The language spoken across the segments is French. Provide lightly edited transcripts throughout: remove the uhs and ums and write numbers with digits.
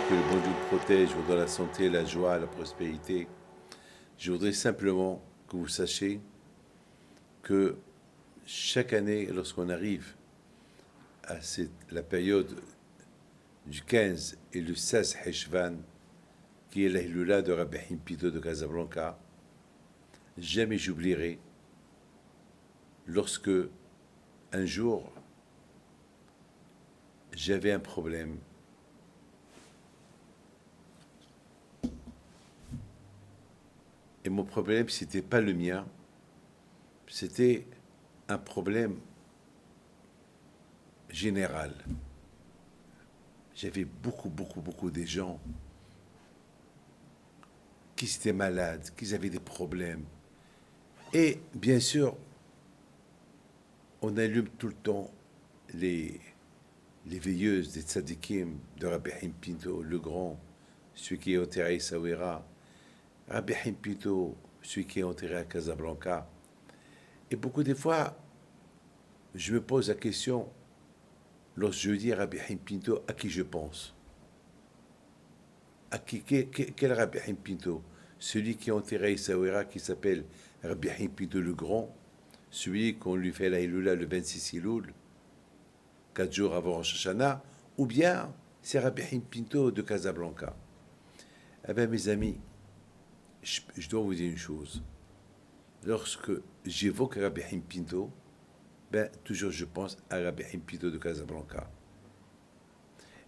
que le bon Dieu le protège, vous donne la santé, la joie, la prospérité. Je voudrais simplement que vous sachiez que chaque année, lorsqu'on arrive à la période du 15 et le 16 Heshvan, qui est la Hilula de Rabbi Himpito de Casablanca, jamais j'oublierai lorsque un jour j'avais un problème. Et mon problème, c'était pas le mien, c'était un problème général. J'avais beaucoup de gens qui étaient malades, qui avaient des problèmes. Et bien sûr, on allume tout le temps les veilleuses des tzadikim de Rabbi Himpito, le grand, celui qui est enterré à Essaouira, Rabbi Himpito, celui qui est enterré à Casablanca. Et beaucoup de fois, je me pose la question, lorsque je dis Rabbi Himpito, à qui je pense? Quel Rabbi Himpito? Celui qui est enterré à Essaouira, qui s'appelle Rabbi Himpito le Grand, celui qu'on lui fait la Hilula le 26 Iloul, 4 jours avant Rosh Hashanah, ou bien c'est Rabbi Himpito de Casablanca. Eh bien, mes amis, je dois vous dire une chose. Lorsque j'évoque Rabbi Himpito, ben, toujours je pense à Rabbi Himpito de Casablanca.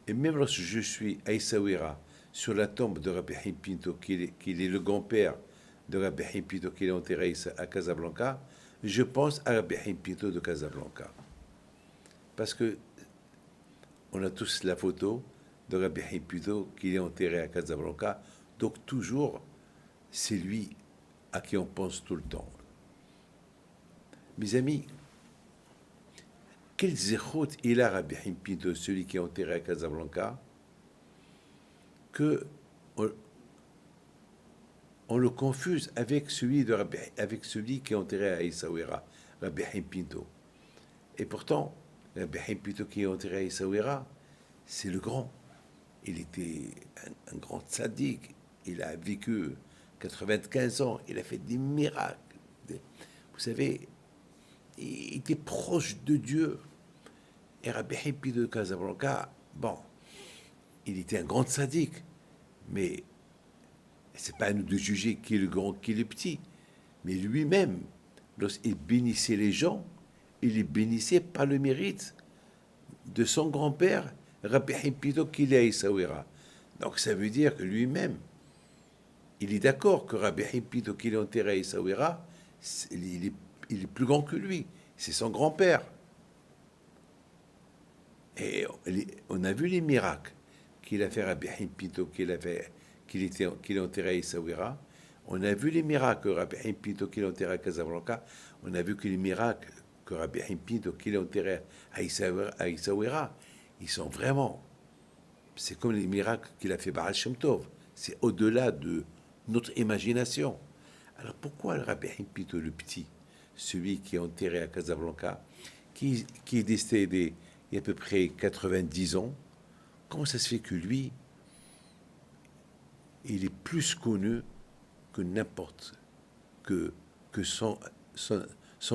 Et même lorsque je suis à Essaouira, sur la tombe de Rabbi Himpito, qui est le grand-père de Rabbi Himpito, qui est enterré à Casablanca, je pense à Rabbi Himpito de Casablanca. Parce que on a tous la photo de Rabbi Himpito qui est enterré à Casablanca, donc toujours c'est lui à qui on pense tout le temps. Mes amis, quel zéchot il a Rabbi Himpito, celui qui est enterré à Casablanca, que on le confuse avec celui qui est enterré à Essaouira, Rabbi Himpito. Et pourtant, Rabbi Himpito qui est enterré à Essaouira, c'est le grand. Il était un grand tzaddik. Il a vécu 95 ans. Il a fait des miracles. Vous savez, il était proche de Dieu. Et Rabbi Himpito de Casablanca, bon, il était un grand tzaddik. Mais c'est pas à nous de juger qui est le grand, qui est le petit. Mais lui-même, lorsqu'il bénissait les gens, il les bénissait par le mérite de son grand-père, Rabbi Himpito, qui est à Essaouira. Donc ça veut dire que lui-même, il est d'accord que Rabbi Himpito, qui est enterré à Essaouira, il est plus grand que lui. C'est son grand-père. Et on a vu les miracles qu'il a fait Rabbi Himpito, qu'il est enterré à Essaouira. On a vu les miracles que Rabbi Himpito, qu'il est enterré à Casablanca. On a vu que les miracles que Rabbi Himpito, qu'il est enterré à Essaouira, ils sont vraiment... C'est comme les miracles qu'il a fait Baal Shem Tov. C'est au-delà de notre imagination. Alors pourquoi le Rabbi Himpito, le petit, celui qui est enterré à Casablanca, qui est décédé il y a à peu près 90 ans, comment ça se fait que lui, il est plus connu que n'importe que son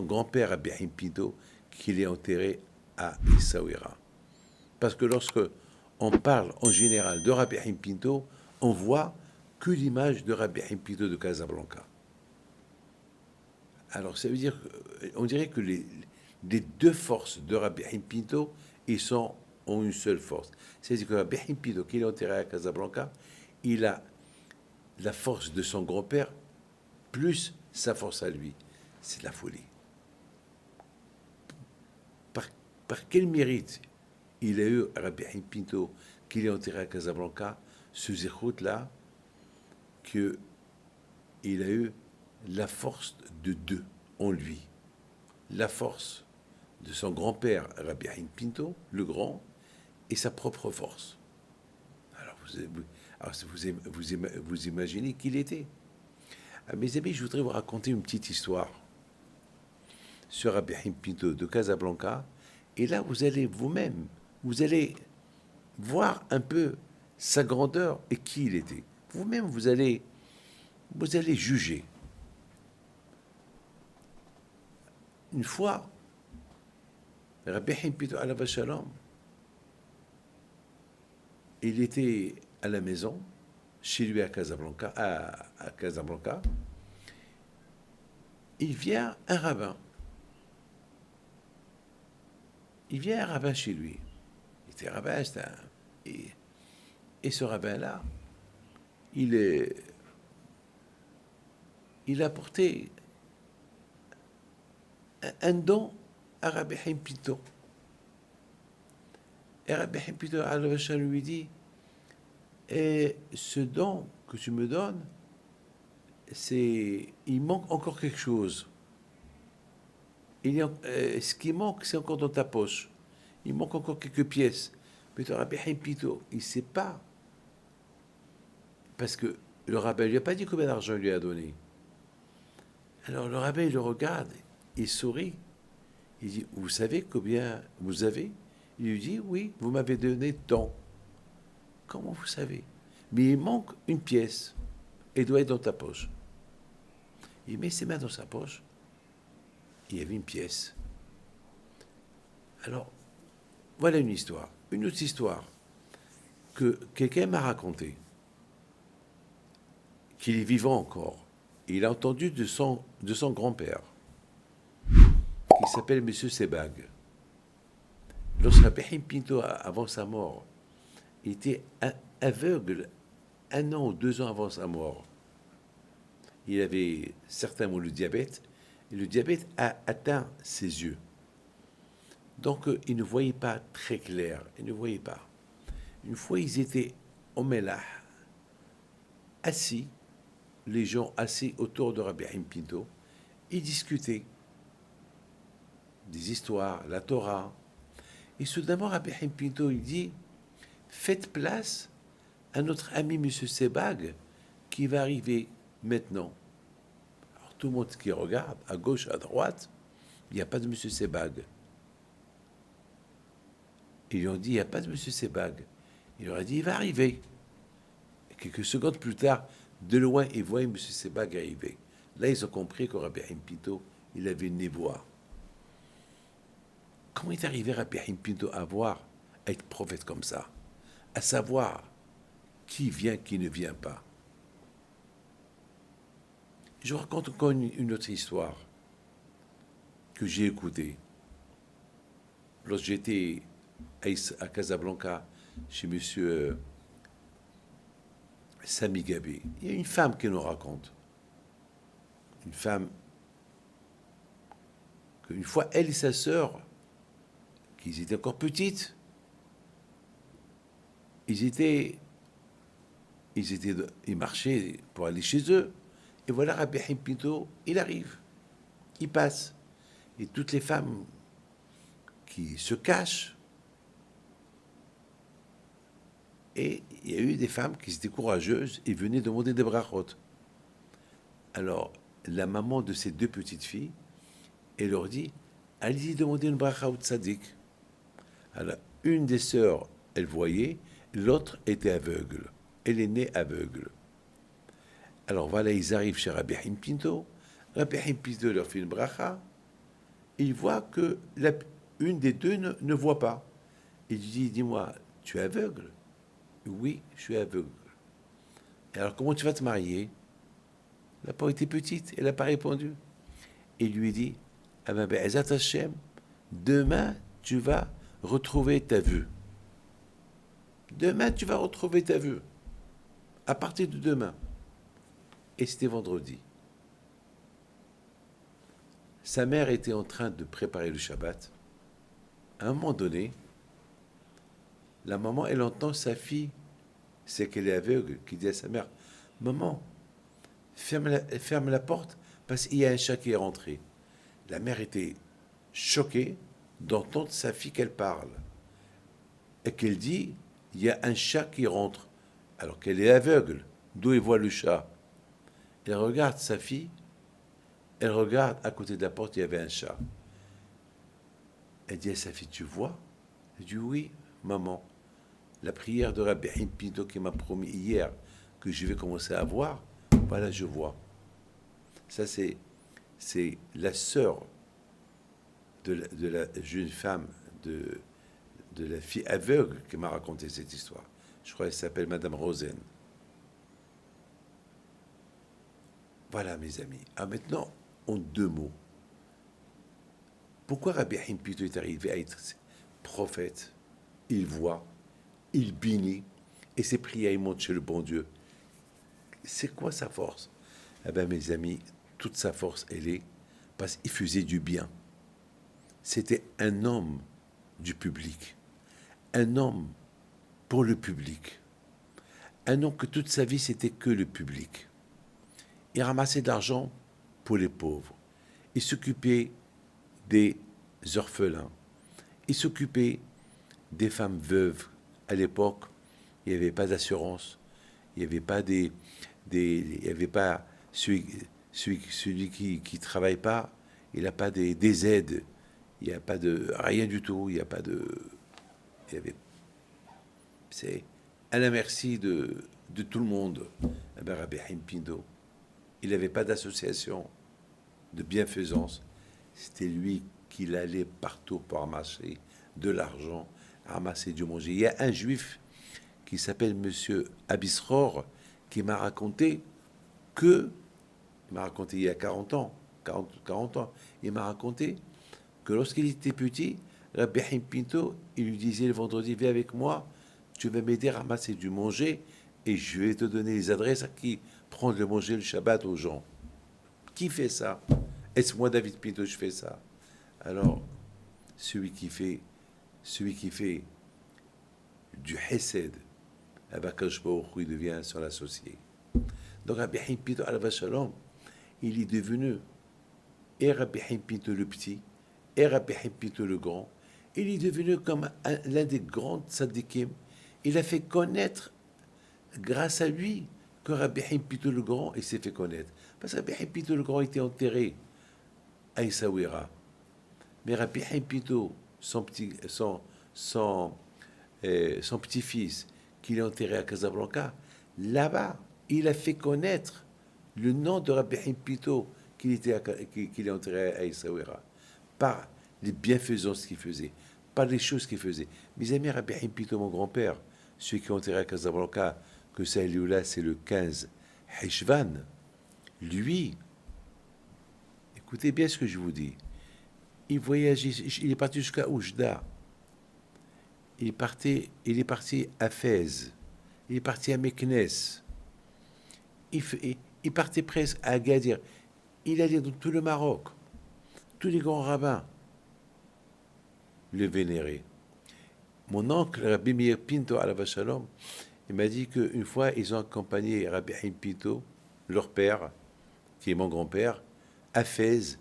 grand-père Rabbi Himpito, qu'il est enterré à Essaouira. Parce que lorsque on parle en général de Rabbi Himpito, on voit que l'image de Rabbi Himpito de Casablanca. Alors ça veut dire, on dirait que les deux forces de Rabbi Himpito, ont une seule force. C'est-à-dire que Rabbi Himpito, qui est enterré à Casablanca, il a la force de son grand-père plus sa force à lui. C'est de la folie. Par quel mérite il a eu Rabbi Himpito, qu'il est enterré à Casablanca, ce zéchout-là, qu'il a eu la force de deux en lui. La force de son grand-père, Rabbi Himpito, le grand, et sa propre force. Alors vous imaginez qui il était. Mes amis, je voudrais vous raconter une petite histoire sur Rabbi Himpito de Casablanca. Et là, vous allez vous-même, vous allez voir un peu sa grandeur et qui il était. Vous-même, vous allez juger. Une fois, Rabbi Himpito alav shalom, il était à la maison, chez lui à Casablanca, à Casablanca. Il vient un rabbin. Il vient un rabbin chez lui. Il était rabbin, et ce rabbin-là, il a apporté un don à Rabbi Himpito. Et Rabbi Himpito lui dit, et ce don que tu me donnes, il manque encore quelque chose. Ce qui manque, c'est encore dans ta poche. Il manque encore quelques pièces. Mais le Rabbi Himpito, il ne sait pas. Parce que le rabbin ne lui a pas dit combien d'argent il lui a donné. Alors le rabbin, il le regarde, il sourit. Il dit, vous savez combien vous avez? Il lui dit, oui, vous m'avez donné tant. Comment vous savez? Mais il manque une pièce. Elle doit être dans ta poche. Il met ses mains dans sa poche. Il y avait une pièce. Alors, voilà une histoire. Une autre histoire que quelqu'un m'a racontée, qu'il est vivant encore. Et il a entendu de son grand-père, qui s'appelle M. Sebag. Lorsque Rabbi Himpito, avant sa mort, il était aveugle 1 an ou 2 ans avant sa mort. Il avait certainement le diabète, et le diabète a atteint ses yeux. Donc, il ne voyait pas très clair, il ne voyait pas. Une fois, ils étaient au Melah, assis, les gens assis autour de Rabbi Himpito, ils discutaient des histoires, la Torah. Et soudainement, Rabbi Himpito, il dit, faites place à notre ami M. Sebag qui va arriver maintenant. Alors tout le monde qui regarde, à gauche, à droite, il n'y a pas de M. Sebag. Ils lui ont dit, il n'y a pas de M. Sebag. Il leur a dit, il va arriver. Et quelques secondes plus tard, de loin, ils voient M. Sebag arriver. Là, ils ont compris que Rabbi Himpito, il avait une névoie. Comment est arrivé Rabbi Himpito à être prophète comme ça? À savoir qui vient, qui ne vient pas. Je vous raconte encore une autre histoire que j'ai écoutée. Lorsque j'étais à Casablanca, chez M. Sami Gabé, il y a une femme qui nous raconte. Une femme qu'une fois, elle et sa sœur, qu'ils étaient encore petites, ils marchaient pour aller chez eux. Et voilà, Rabbi Himpito, il arrive, il passe. Et toutes les femmes qui se cachent, et il y a eu des femmes qui étaient courageuses et venaient demander des brachot. Alors, la maman de ces 2 petites filles, elle leur dit, allez-y demander une bracha au tzaddik. Alors, une des sœurs, elle voyait, l'autre était aveugle. Elle est née aveugle. Alors voilà, ils arrivent chez Rabbi Himpito. Rabbi Himpito leur fait une bracha. Et il voit que une des 2 ne voit pas. Il dit, dis-moi, tu es aveugle? Oui, je suis aveugle. Et alors, comment tu vas te marier? Elle n'a pas été petite, elle n'a pas répondu. Il lui dit, ah ben, Be'ezat Hashem, demain, tu vas retrouver ta vue. Demain, tu vas retrouver ta vue. À partir de demain. Et c'était vendredi. Sa mère était en train de préparer le Shabbat. À un moment donné, la maman, elle entend sa fille, c'est qu'elle est aveugle, qui dit à sa mère, maman, ferme la porte parce qu'il y a un chat qui est rentré. La mère était choquée d'entendre sa fille qu'elle parle. Et qu'elle dit, il y a un chat qui rentre. Alors qu'elle est aveugle, d'où elle voit le chat. Elle regarde sa fille, elle regarde à côté de la porte, il y avait un chat. Elle dit à sa fille, tu vois? Elle dit, oui, maman. la prière de Rabbi Haim Pinto qui m'a promis hier que je vais commencer à voir, voilà, je vois. Ça, c'est la sœur de la jeune femme, de la fille aveugle qui m'a raconté cette histoire. Je crois qu'elle s'appelle Madame Rosen. Voilà, mes amis. Ah, maintenant, en 2 mots. Pourquoi Rabbi Haim Pinto est arrivé à être prophète? Il voit, il bénit, et ses prières, il monte chez le bon Dieu. C'est quoi sa force? Eh bien, mes amis, toute sa force, elle est parce qu'il faisait du bien. C'était un homme du public, un homme pour le public, un homme que toute sa vie, c'était que le public. Il ramassait de l'argent pour les pauvres. Il s'occupait des orphelins. Il s'occupait des femmes veuves. À l'époque, il n'y avait pas d'assurance. Il n'y avait pas il y avait pas celui qui ne travaille pas, il n'a pas des aides. Il n'y a pas de rien du tout. Il n'y a pas de. C'est à la merci de tout le monde. Eh bien, Rabbi Haim Pinto, il n'avait pas d'association de bienfaisance. C'était lui qui allait partout pour ramasser de l'argent, ramasser du manger. Il y a un juif qui s'appelle Monsieur Abisror qui m'a raconté il m'a raconté il y a 40 ans, il m'a raconté que lorsqu'il était petit, Rabbi Haim Pinto, il lui disait le vendredi, viens avec moi, tu vas m'aider à ramasser du manger et je vais te donner les adresses à qui prendre le manger le Shabbat aux gens. Qui fait ça? Est-ce moi, David Pinto, je fais ça? Alors, celui qui fait du Hesed, Akadosh Baruch Hu, il devient son associé. Donc, Rabbi Haim Pinto, Alav Shalom, il est devenu et Rabbi Haim Pinto le petit, et Rabbi Haim Pinto le grand. Il est devenu comme l'un des grands tzadikim. Il a fait connaître, grâce à lui, que Rabbi Haim Pinto le grand, il s'est fait connaître. Parce que Rabbi Haim Pinto le grand était enterré à Essaouira. Mais Rabbi Haim Pinto, son petit-fils, qu'il est enterré à Casablanca, là-bas, il a fait connaître le nom de Rabbi Haim Pinto qu'il est enterré à Essaouira, par les bienfaisances qu'il faisait, par les choses qu'il faisait. Mes amis, Rabbi Haim Pinto, mon grand-père, celui qui est enterré à Casablanca, que ça là, c'est le 15 Heshvan, lui, écoutez bien ce que je vous dis, il voyageait, il est parti jusqu'à Oujda, il est parti à Fès, il est parti à Meknes, il partait presque à Agadir, il allait dans tout le Maroc, tous les grands rabbins le vénéraient. Mon oncle, Rabbi Meir Pinto, Alav Shalom, il m'a dit qu'une fois, ils ont accompagné Rabbi Haim Pinto, leur père, qui est mon grand-père, à Fès.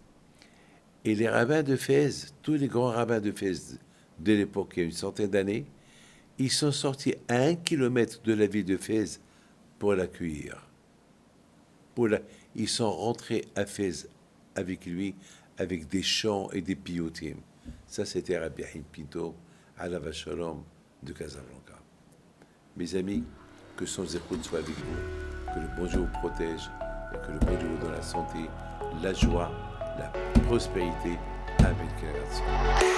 Et les rabbins de Fès, tous les grands rabbins de Fès de l'époque, il y a une centaine d'années, ils sont sortis à 1 kilomètre de la ville de Fès pour l'accueillir. Ils sont rentrés à Fès avec lui, avec des chants et des piyotim. Ça, c'était Rabbi Haim Pinto, Alav Shalom, de Casablanca. Mes amis, que son écoute soit avec vous, que le bon Dieu vous protège, et que le bon Dieu vous donne la santé, la joie, la prospérité. Amen.